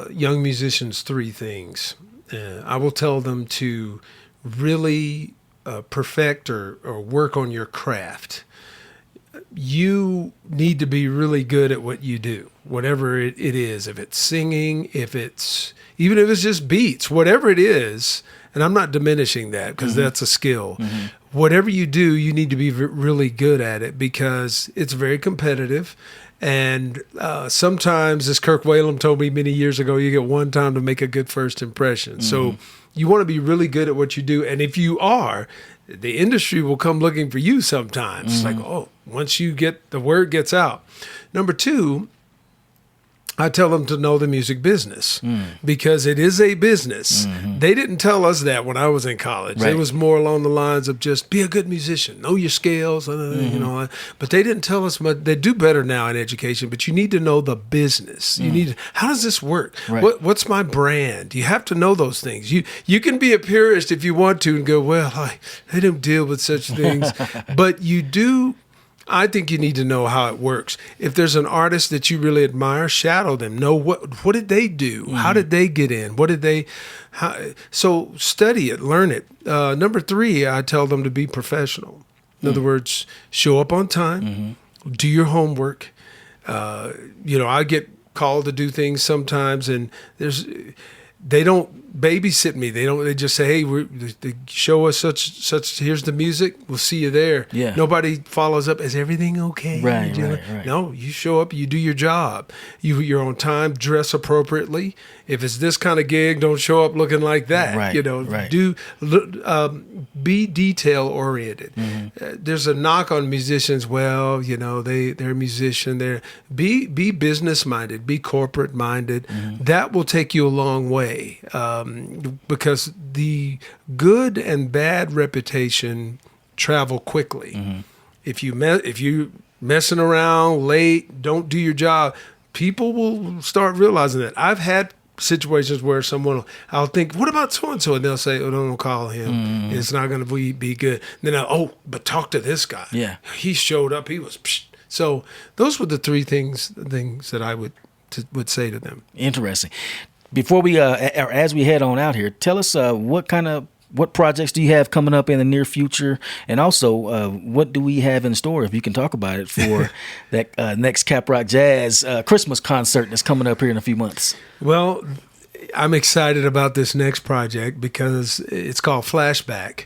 young musicians 3 things. I will tell them to really perfect or work on your craft. You need to be really good at what you do, whatever it is. If it's singing, even if it's just beats, whatever it is, and I'm not diminishing that because that's a skill. Whatever you do, you need to be really good at it because it's very competitive. And sometimes, as Kirk Whalum told me many years ago, you get one time to make a good first impression. So you want to be really good at what you do. And if you are, the industry will come looking for you sometimes. It's like, once you get the word gets out. Number 2, I tell them to know the music business because it is a business. They didn't tell us that when I was in college. Right. It was more along the lines of just be a good musician, know your scales, but they didn't tell us much. They do better now in education, but you need to know the business. You need, how does this work? Right. What's my brand? You have to know those things. You can be a purist if you want to and go, well, I don't deal with such things, but you do. I think you need to know how it works. If there's an artist that you really admire, shadow them. Know what did they do? How did they get in? So study it, learn it. Number 3, I tell them to be professional. In other words, show up on time, do your homework. I get called to do things sometimes, and they don't babysit me. They just say, hey, they show us such. Here's the music. We'll see you there. Yeah. Nobody follows up. Is everything okay? Right. No, you show up. You do your job. You're on time. Dress appropriately. If it's this kind of gig, don't show up looking like that. Right. Be detail oriented. There's a knock on musicians. Well, they're a musician. Be business minded. Be corporate minded. That will take you a long way. Because the good and bad reputation travel quickly. If you messing around late, don't do your job, people will start realizing that. I've had situations where I'll think, what about so-and-so? And they'll say, oh, don't call him. It's not going to be good. And then but talk to this guy. Yeah. He showed up. He was, psh. So those were the 3 things that I would say to them. Interesting. Before we, or as we head on out here, tell us what projects do you have coming up in the near future, and also what do we have in store, if you can talk about it, for that next Cap Rock Jazz Christmas concert that's coming up here in a few months? Well, I'm excited about this next project because it's called Flashback,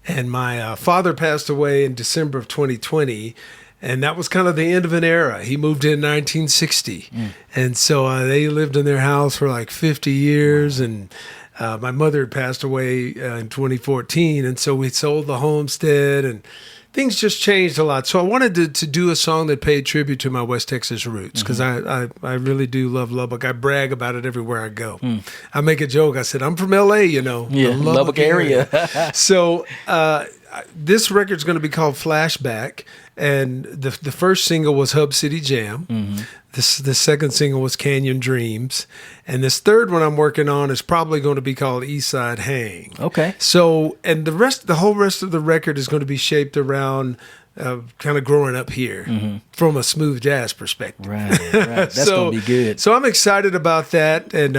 and my father passed away in December of 2020. And that was kind of the end of an era. He moved in 1960. And so they lived in their house for like 50 years. Wow. My mother had passed away in 2014, and so we sold the homestead, and things just changed a lot. So I wanted to do a song that paid tribute to my West Texas roots, because I really do love Lubbock. I brag about it everywhere I go. I make a joke. I said, I'm from L.A., the Lubbock area. So this record's going to be called Flashback, and the first single was Hub City Jam. The second single was Canyon Dreams, and this third one I'm working on is probably going to be called Eastside Hang. Okay. So, and the whole rest of the record is going to be shaped around kind of growing up here from a smooth jazz perspective. Right. That's going to be good. So I'm excited about that, and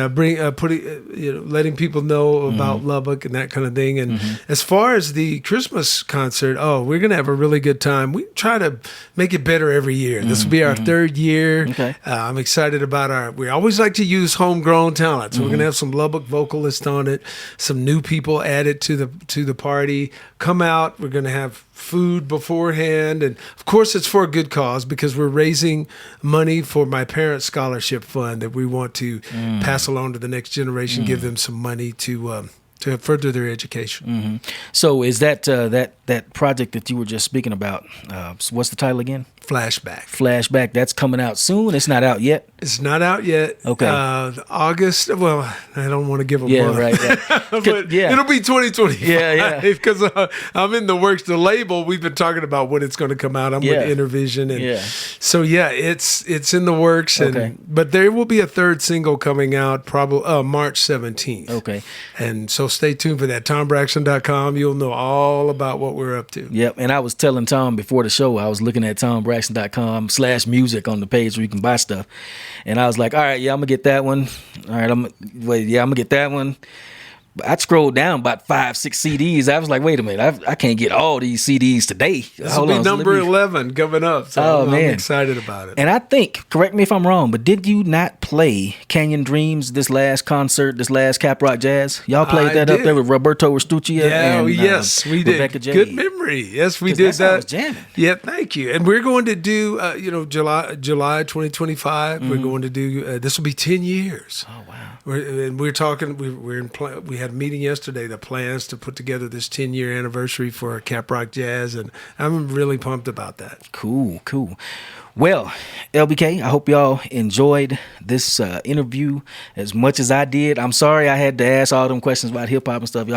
letting people know about Lubbock and that kind of thing. And as far as the Christmas concert, we're going to have a really good time. We try to make it better every year. This will be our third year. Okay. I'm excited about we always like to use homegrown talent. So we're going to have some Lubbock vocalists on it, some new people added to the party. Come out. We're going to have food beforehand, and of course it's for a good cause, because we're raising money for my parents' scholarship fund that we want to pass along to the next generation, give them some money to further their education. So is that that project that you were just speaking about, what's the title again? Flashback. That's coming out soon. It's not out yet. It's not out yet. Okay. August. Well, I don't want to give a month. Right. But it'll be 2025. Yeah. Because I'm in the works. The label, we've been talking about when it's going to come out. I'm with Intervision, and so it's in the works. But there will be a third single coming out probably March 17th. Okay. And so stay tuned for that. TomBraxton.com. You'll know all about what we're up to. Yep. And I was telling Tom before the show, I was looking at TomBraxton.com/music on the page where you can buy stuff. And I was like, all right, I'm going to get that one. All right, I'm going to get that one. But I scrolled down about 5-6 CDs. I was like, wait a minute, I can't get all these CDs today. This will be number 11 coming up. So I'm excited about it. And I think, correct me if I'm wrong, but did you not play Canyon Dreams this last concert, this last Cap Rock Jazz? Y'all played that up there with Roberto Restuccia and yes, we Rebecca did. J. Good memory. Yes, we did that. Was jamming. Yeah, thank you. And we're going to do, July 2025. We're going to do, this will be 10 years. Oh, wow. We're talking, we had a meeting yesterday, the plans to put together this 10-year anniversary for Cap Rock Jazz, and I'm really pumped about that. Cool. Well, LBK, I hope y'all enjoyed this interview as much as I did. I'm sorry I had to ask all them questions about hip hop and stuff.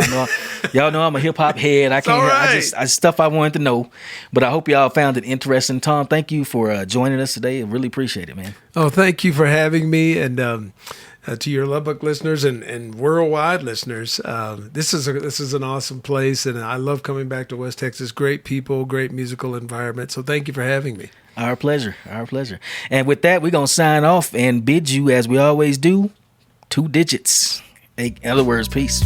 Y'all know I'm a hip hop head. I stuff I wanted to know, but I hope y'all found it interesting. Tom, thank you for joining us today. I really appreciate it, man. Oh, thank you for having me, and to your Lubbock listeners and worldwide listeners, this is an awesome place, and I love coming back to West Texas. Great people, great musical environment. So thank you for having me. Our pleasure. And with that, we're going to sign off and bid you, as we always do, 2 digits. In other words, peace.